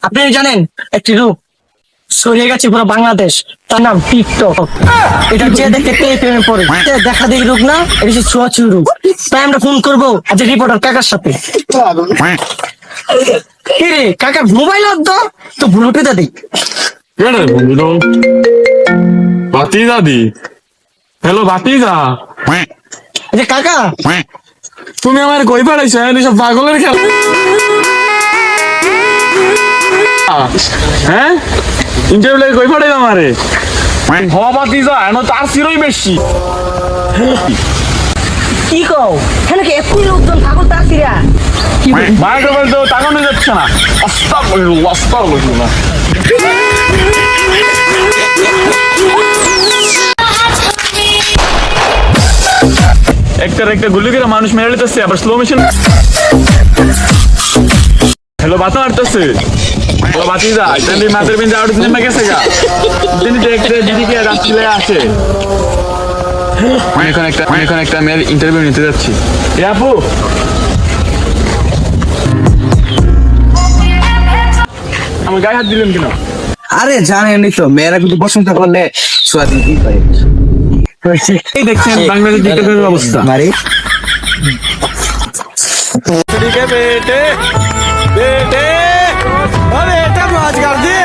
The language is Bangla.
আপনি জানেন একটি রূপ ছড়িয়ে গেছে পুরো বাংলাদেশ, তার নাম টিকটক। এটা যে দেখে প্রেমে পড়ে, দেখা দেখি রূপ না, এটা হচ্ছে ছোঁয়াছুঁয়ি রূপ। তাই আমরা ফোন করবো আজ রিপোর্টার কাকার সাথে। কি রে কাকার মোবাইল তো ব্লুটুথে দিই। কেডে বন্ধু? ভাতিজা দি। হ্যালো ভাতিজা, যে কাকা তুমি আমার কই পাঠাইছো? এসব পাগলের খেলা। হ্যাঁ, ইন্টারভিউ লাগে কই পাঠাইছো আমারে? হওয়া ভাতিজা এনো তার চিরই বেশি। কি কও হ্যাঁ নাকি এত লোকজন পাগল তার ফিরা মাইক্রোফোন তো তাকানো যাচ্ছে না। আস্তাগফিরুল্লাহ, আস্তাগফিরুল্লাহ। একটা গুলি করে মানুষ মেরে দিতেছে, আবার স্লো মোশন। হ্যালো বাতা মারতেছে। হ্যালো বাতিজা, ইতালি মাদের বিন যাওয়ার নেমে গেছে গা। তিনি দেখতে দিদিকে রাত্রিলে আসে। এখন একটা মেয়ের ইন্টারভিউ নিতে যাচ্ছি। এ আপু, আমার গায়ে হাত দিলেন কেন? আরে জানেনই তো, মেয়েরা কিন্তু পছন্দ করলে ছোঁয়া দিতেই পারে। এই দেখছেন বাংলাদেশের টিকটকের অবস্থা। মারি বেটে বেটে, अरे बेटा मौज कर दी।